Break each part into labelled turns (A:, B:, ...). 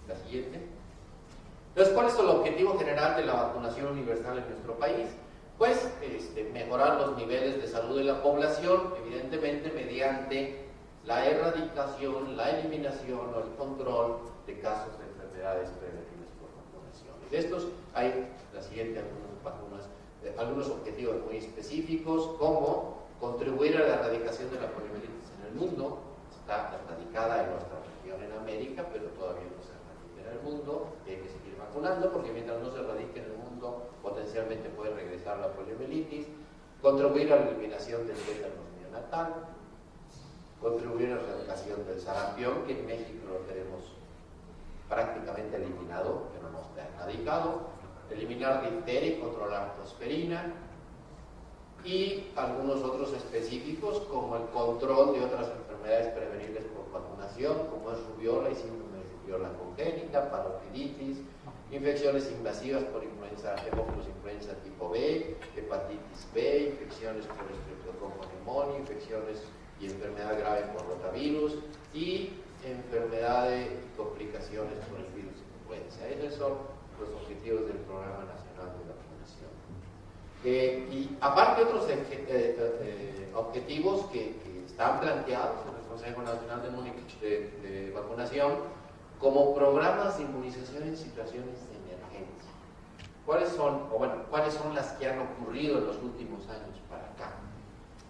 A: La siguiente. Entonces, ¿cuál es el objetivo general de la vacunación universal en nuestro país? Pues mejorar los niveles de salud de la población, evidentemente mediante la erradicación, la eliminación o el control de casos de enfermedades prevenibles por vacunación. De estos hay, la siguiente, algunos objetivos muy específicos, como contribuir a la erradicación de la poliomielitis en el mundo. Está erradicada en nuestra región en América, pero todavía no se erradica en el mundo, y hay que seguir vacunando, porque mientras no se erradique en el mundo, potencialmente puede regresar la poliomielitis. Contribuir a la eliminación del tétanos neonatal, contribuir a la erradicación del sarampión, que en México lo tenemos prácticamente eliminado, pero no está erradicado, eliminar difteria y controlar tosferina, y algunos otros específicos como el control de otras enfermedades prevenibles por vacunación, como es rubiola y síndrome de rubiola congénita, parotiditis, infecciones invasivas por influenza, hemófilos influenza tipo B, hepatitis B, infecciones por estreptococo neumonio, infecciones y enfermedad grave por rotavirus y enfermedades y complicaciones por el virus influenza. Esos son los objetivos del Programa Nacional de Vacunación. Y aparte otros objetivos que están planteados en el Consejo Nacional de Vacunación como programas de inmunización en situaciones de emergencia. ¿Cuáles son las que han ocurrido en los últimos años para acá?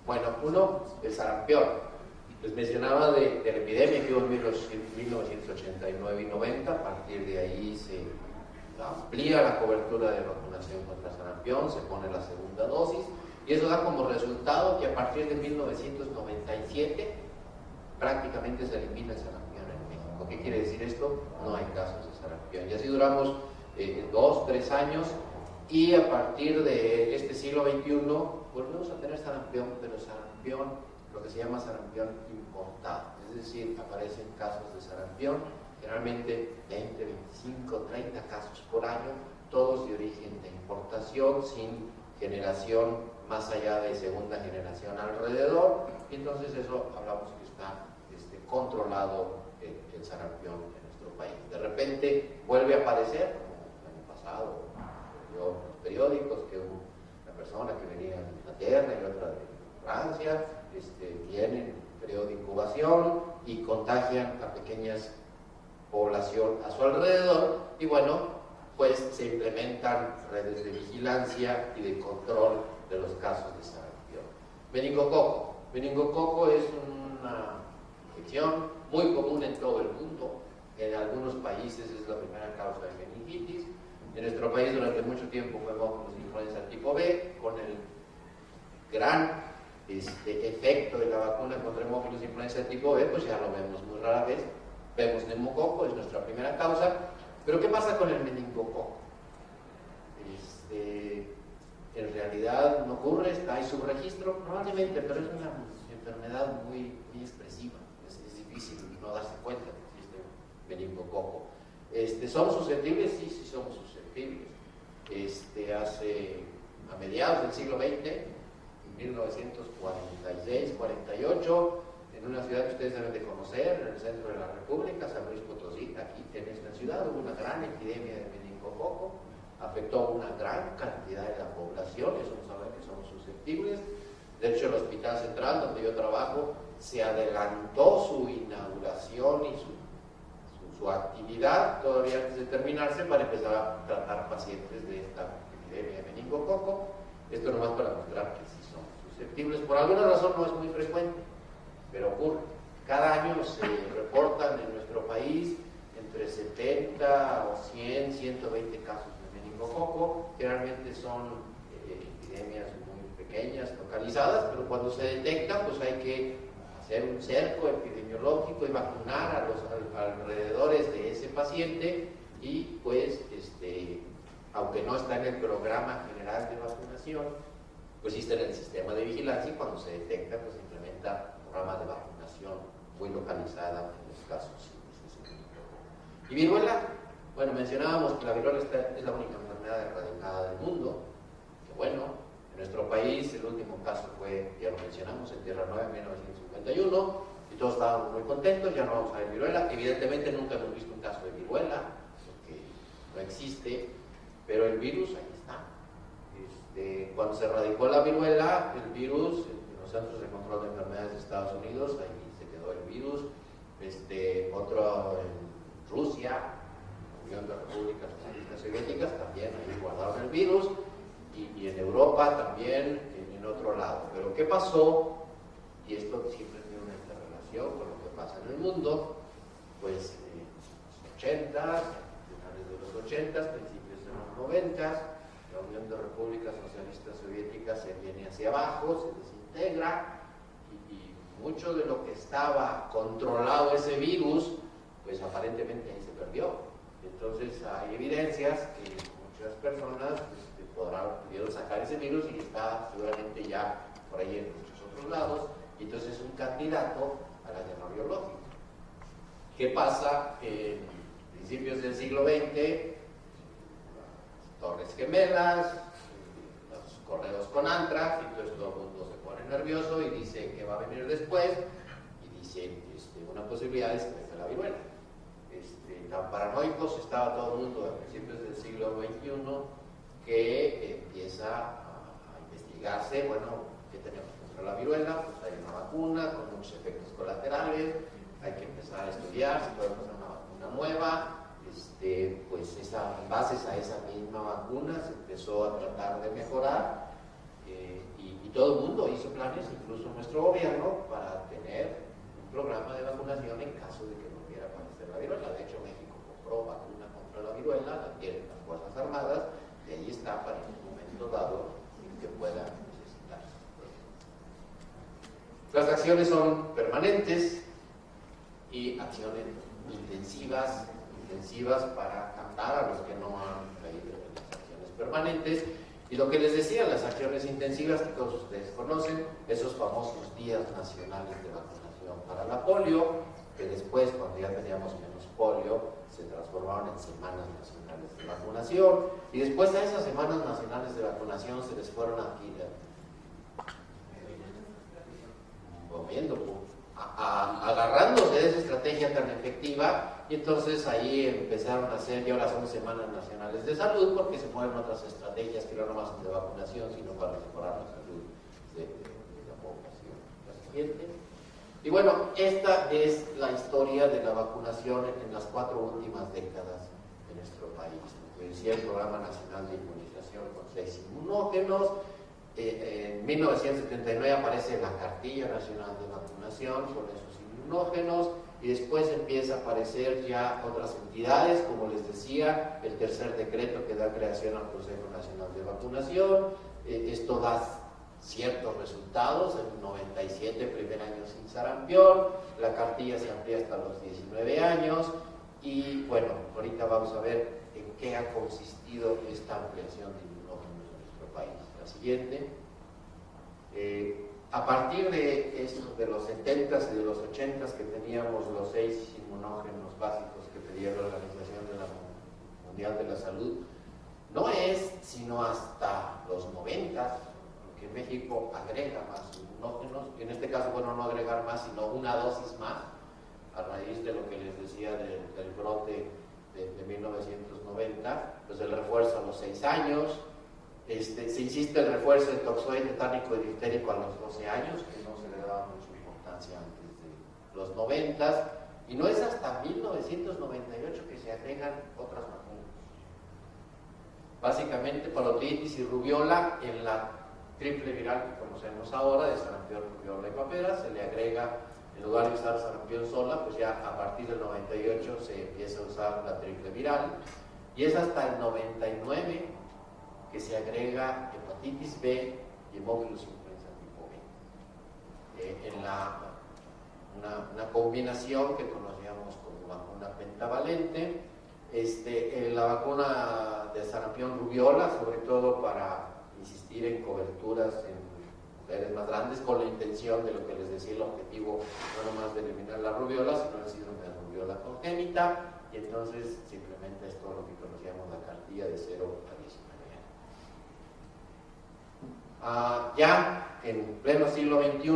A: Bueno, uno, el sarampión. Les mencionaba de la epidemia que hubo en 1989 y 90, a partir de ahí se amplía la cobertura de vacunación contra sarampión, se pone la segunda dosis, y eso da como resultado que a partir de 1997 prácticamente se elimina el sarampión en México. ¿Qué quiere decir esto? No hay casos de sarampión. Y así duramos 2, 3 años, y a partir de este siglo XXI volvemos a tener sarampión, pero sarampión, lo que se llama sarampión importado. Es decir, aparecen casos de sarampión, generalmente 20, 25, 30 casos por año, todos de origen de importación, sin generación más allá de segunda generación alrededor, y entonces eso hablamos que está controlado el sarampión en nuestro país. De repente vuelve a aparecer, como el año pasado, en los periódicos, que una persona que venía de Inglaterra y otra de Francia, tienen periodo de incubación y contagian a pequeñas población a su alrededor, y bueno, pues se implementan redes de vigilancia y de control de los casos de sarampión. Meningococo. Meningococo es una infección muy común en todo el mundo. En algunos países es la primera causa de meningitis. En nuestro país durante mucho tiempo fue hemófilos influenza tipo B, con el gran efecto de la vacuna contra hemófilos influenza tipo B, pues ya lo vemos muy rara vez. Vemos neumococo, es nuestra primera causa. Pero ¿qué pasa con el meningococo? En realidad no ocurre, hay subregistro probablemente, pero es una enfermedad muy expresiva. Es difícil no darse cuenta que existe meningococo. ¿Somos susceptibles? Sí, sí somos susceptibles. A mediados del siglo XX, en 1946, 48, en una ciudad que ustedes deben de conocer, en el centro de la República, San Luis Potosí, aquí en esta ciudad hubo una gran epidemia de meningococo, afectó a una gran cantidad de la población, eso nos habla que somos susceptibles. De hecho, el Hospital Central, donde yo trabajo, se adelantó su inauguración y su actividad todavía antes de terminarse para empezar a tratar pacientes de esta epidemia de meningococo. Esto nomás para mostrar que sí somos susceptibles. Por alguna razón no es muy frecuente, pero ocurre. Cada año se reportan en nuestro país entre 70 o 100, 120 casos de meningococo. Generalmente son epidemias muy pequeñas, localizadas, pero cuando se detectan, pues hay que hacer un cerco epidemiológico y vacunar a los alrededores de ese paciente, y pues, aunque no está en el programa general de vacunación, pues sí está en el sistema de vigilancia, y cuando se detecta, pues se implementa un programa de vacunación muy localizada en los casos. ¿Y viruela? Bueno, mencionábamos que la viruela es la única enfermedad erradicada del mundo, que bueno, en nuestro país el último caso fue, ya lo mencionamos, en Tierra Nueva en 1951, y todos estábamos muy contentos, ya no vamos a ver viruela. Evidentemente nunca hemos visto un caso de viruela, porque no existe, pero el virus ahí está. Cuando se erradicó la viruela, el virus, en los Centros de Control de Enfermedades de Estados Unidos, ahí se quedó el virus. Otro en Rusia, Unión de Repúblicas Socialistas Soviéticas, también ahí guardaron el virus, y en Europa también, en otro lado. Pero ¿qué pasó? Y esto siempre tiene una interrelación con lo que pasa en el mundo. Pues en los 80s, finales de los 80s, principios de los 90s, la Unión de Repúblicas Socialistas Soviéticas se viene hacia abajo, se desintegra, y mucho de lo que estaba controlado ese virus, pues aparentemente ahí se perdió. Entonces hay evidencias que muchas personas pudieron sacar ese virus y está seguramente ya por ahí en muchos otros lados, y entonces es un candidato a la guerra biológica. ¿Qué pasa? En principios del siglo XX, las Torres Gemelas, los correos con Antrax, y entonces todo el mundo se pone nervioso y dice qué va a venir después, y dicen una posibilidad es que venga la viruela. Tan paranoicos estaba todo el mundo a principios del siglo XXI que empieza a investigarse, bueno, ¿qué tenemos contra la viruela? Pues hay una vacuna con muchos efectos colaterales, hay que empezar a estudiar si podemos hacer una vacuna nueva. Pues en bases a esa misma vacuna se empezó a tratar de mejorar, y todo el mundo hizo planes, incluso nuestro gobierno, para tener un programa de vacunación en caso de que volviera a aparecer la viruela. De hecho, México compró vacuna contra la viruela, la tienen las Fuerzas Armadas, y ahí está para en un momento dado que pueda necesitarse. Las acciones son permanentes y acciones intensivas para captar a los que no han caído en las acciones permanentes. Y lo que les decía, las acciones intensivas que todos ustedes conocen, esos famosos días nacionales de vacunación para la polio, que después, cuando ya teníamos menos polio, se transformaron en semanas nacionales de vacunación, y después a esas semanas nacionales de vacunación se les fueron agarrándose de esa estrategia tan efectiva, y entonces ahí empezaron a hacer, y ahora son semanas nacionales de salud, porque se fueron otras estrategias que no nomás son de vacunación, sino para mejorar la salud de la población. La siguiente. Y bueno, esta es la historia de la vacunación en las 4 últimas décadas de nuestro país. Como decía, el Programa Nacional de Inmunización con 6 inmunógenos. En 1979 aparece la Cartilla Nacional de Vacunación con esos inmunógenos, y después empieza a aparecer ya otras entidades, como les decía, el tercer decreto que da creación al Consejo Nacional de Vacunación. Esto da ciertos resultados. En el 97, primer año sin sarampión, la cartilla se amplía hasta los 19 años, y bueno, ahorita vamos a ver en qué ha consistido esta ampliación de inmunógenos en nuestro país. La siguiente. A partir de los 70s y de los 80s, que teníamos los 6 inmunógenos básicos que pedía la Organización Mundial de la Salud, no es sino hasta los 90s que México agrega más inmunógenos, y en este caso, bueno, no agregar más, sino una dosis más, a raíz de lo que les decía del brote de 1990, pues el refuerzo a los 6 años. Se insiste el refuerzo de toxoide, tetánico y diftérico a los 12 años, que no se le daba mucha importancia antes de los 90s, y no es hasta 1998 que se agregan otras vacunas. Básicamente parotiditis y rubiola en la triple viral que conocemos ahora, de sarampión, rubiola y papera, se le agrega, en lugar de usar sarampión sola, pues ya a partir del 98 se empieza a usar la triple viral, y es hasta el 99 que se agrega hepatitis B y hemófilos influenza tipo B. Una combinación que conocíamos como vacuna pentavalente. La vacuna de sarampión rubiola, sobre todo para insistir en coberturas en mujeres más grandes, con la intención de lo que les decía, el objetivo no nomás de eliminar la rubiola, sino el síndrome de rubiola congénita, y entonces simplemente es todo lo que conocíamos la cartilla de 0 a 19 años. Ya en pleno siglo XXI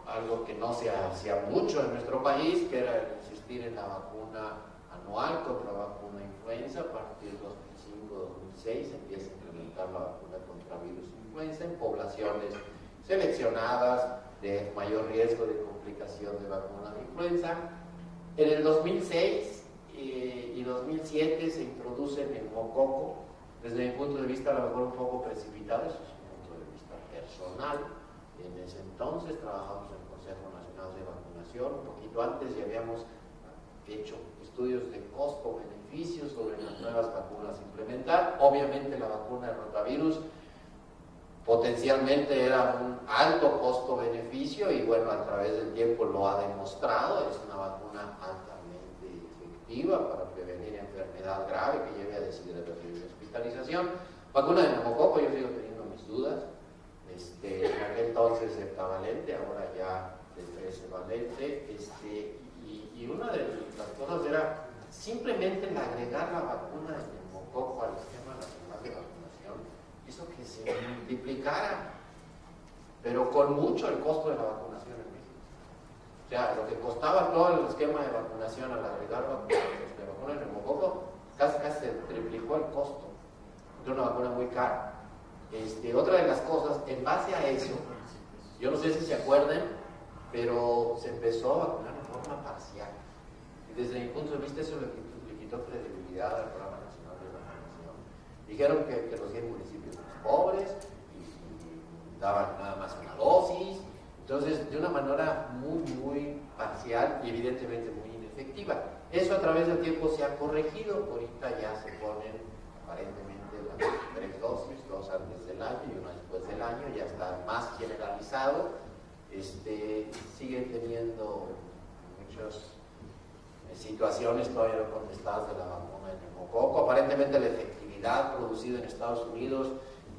A: algo que no se hacía mucho en nuestro país, que era el insistir en la vacuna anual contra la vacuna influenza. A partir del 2005-2006 empieza a implementar la vacuna contra virus influenza en poblaciones seleccionadas de mayor riesgo de complicación de vacuna de influenza. En el 2006 y 2007 se introduce el neumococo. Desde mi punto de vista, a lo mejor un poco precipitado, eso es un punto de vista personal. En ese entonces trabajamos en el Consejo Nacional de Vacunación. Un poquito antes ya habíamos hecho estudios de costo-beneficio sobre las nuevas vacunas a implementar. Obviamente la vacuna de rotavirus potencialmente era un alto costo-beneficio y bueno, a través del tiempo lo ha demostrado. Es una vacuna altamente efectiva para prevenir enfermedad grave que lleve a deshidratación y hospitalización. Vacuna de neumococo, yo sigo teniendo mis dudas. En aquel entonces heptavalente, ahora ya de 13 valente. Y una de las cosas era simplemente el agregar la vacuna de neumococo al esquema nacional de vacunación, hizo que se multiplicara, pero con mucho el costo de la vacunación en México. O sea, lo que costaba todo el esquema de vacunación al agregar la vacuna de neumococo, casi se triplicó el costo de una vacuna muy cara. Otra de las cosas, en base a eso, yo no sé si se acuerdan, pero se empezó a vacunar de forma parcial. Y desde mi punto de vista eso le quitó credibilidad al Programa Nacional de Vacunación. Dijeron que los 10 municipios más pobres y daban nada más una dosis. Entonces, de una manera muy parcial y evidentemente muy inefectiva. Eso a través del tiempo se ha corregido. Ahorita ya se ponen aparentemente las 3 dosis, 2 antes del año y 1 después del año, ya está más generalizado. Siguen teniendo muchas situaciones todavía no contestadas de la vacuna de neumococo. Aparentemente la efectividad producida en Estados Unidos,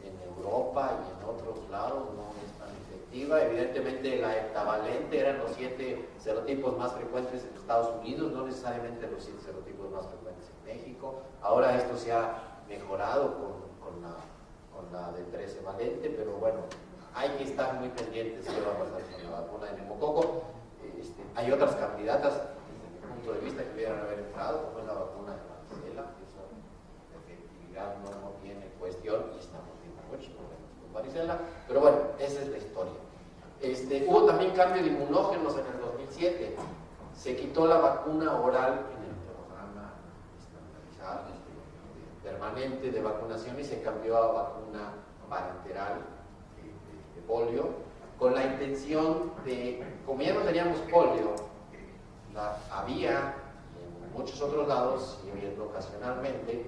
A: en Europa y en otros lados no es tan efectiva. Evidentemente la heptavalente eran los 7 serotipos más frecuentes en Estados Unidos, no necesariamente los 7 serotipos más frecuentes en México. Ahora esto se ha mejorado con la de 13 valente, pero bueno, hay que estar muy pendientes de qué va a pasar con la vacuna de neumococo. Hay otras candidatas, desde mi punto de vista, que pudieran haber entrado, como es la vacuna de varicela. Eso, la efectividad no tiene cuestión y estamos viendo muchos problemas con varicela, pero bueno, esa es la historia. Hubo también cambio de inmunógenos en el 2007. Se quitó la vacuna oral en el programa estandarizado permanente de vacunación y se cambió a vacuna parenteral de polio, con la intención de, como ya no teníamos polio, había en muchos otros lados, y habiendo ocasionalmente,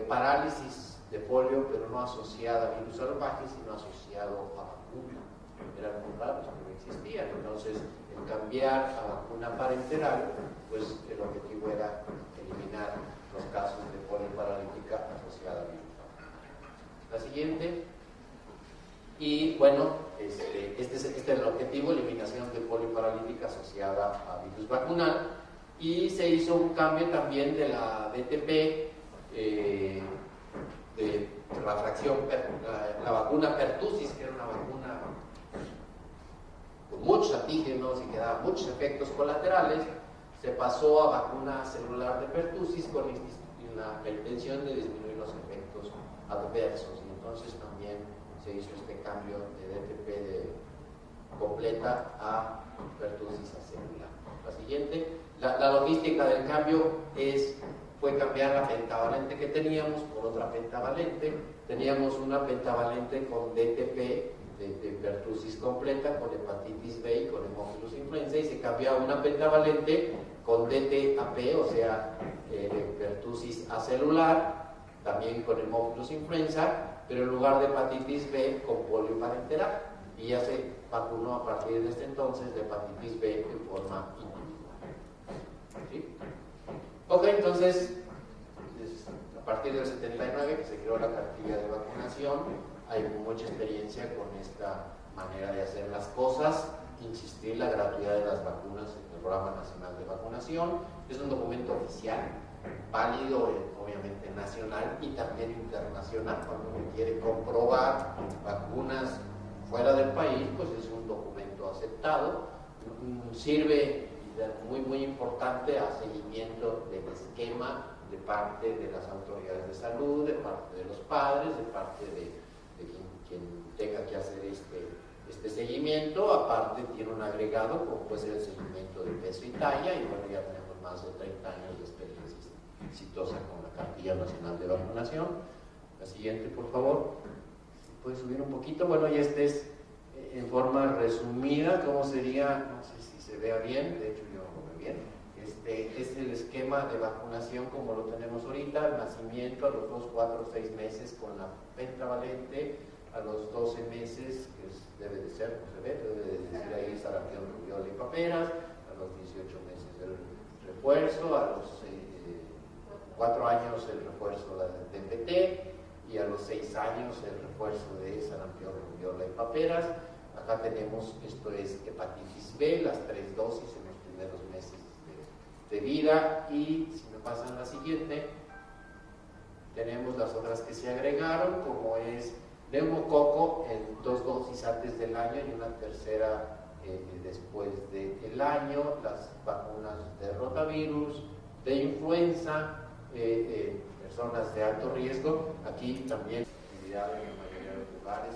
A: parálisis de polio, pero no asociada a virus salvaje, sino asociado a vacuna. Eran muy raros, no existían. Entonces, el cambiar a vacuna parenteral, pues el objetivo era eliminar los casos de polio paralítica asociada a virus salvaje. La siguiente. Y bueno, este es el objetivo, eliminación de polio paralítica asociada a virus vacunal. Y se hizo un cambio también de la DTP, de la fracción, la vacuna pertussis, que era una vacuna con muchos antígenos y que daba muchos efectos colaterales, se pasó a vacuna celular de pertussis con la intención de disminuir los efectos adversos. Y entonces también se hizo este cambio de DTP completa a pertussis a celular. La siguiente, la logística del cambio fue cambiar la pentavalente que teníamos por otra pentavalente. Teníamos una pentavalente con DTP de pertussis completa, con hepatitis B y con hemófilos influenza, y se cambió a una pentavalente con DTAP, o sea, pertussis acelular, también con hemófilos influenza, pero en lugar de hepatitis B con polio parenteral, y ya se vacunó a partir de este entonces de hepatitis B en forma individual. ¿Sí? Ok, entonces, a partir del 79 que se creó la cartilla de vacunación, hay mucha experiencia con esta manera de hacer las cosas. Insistir la gratuidad de las vacunas en el Programa Nacional de Vacunación. Es un documento oficial, válido obviamente nacional y también internacional. Cuando uno quiere comprobar vacunas fuera del país, pues es un documento aceptado, sirve muy importante a seguimiento del esquema de parte de las autoridades de salud, de parte de los padres, de parte de quien tenga que hacer este seguimiento. Aparte tiene un agregado como puede ser el seguimiento de peso y talla, y bueno, ya tenemos más de 30 años de experiencia exitosa con la Cartilla Nacional de Vacunación. La siguiente, por favor. ¿Puede subir un poquito? Bueno, y este es en forma resumida cómo sería, no sé si se vea bien, de hecho yo lo veo bien. Este es el esquema de vacunación como lo tenemos ahorita: el nacimiento a los 2, 4, 6 meses con la pentavalente, a los 12 meses, que debe de ser, no se ve, debe de decir ahí sarampión, rubiola y paperas, a los 18 meses el refuerzo, a los 4 años el refuerzo de DPT, y a los 6 años el refuerzo de sarampión, rubiola y paperas. Acá tenemos, esto es hepatitis B, las 3 dosis en los primeros meses de vida. Y si me pasan la siguiente, tenemos las otras que se agregaron, como es neumococo en 2 dosis antes del año y una tercera después del año, las vacunas de rotavirus, de influenza, personas de alto riesgo. Aquí también actividad en la mayoría de los lugares.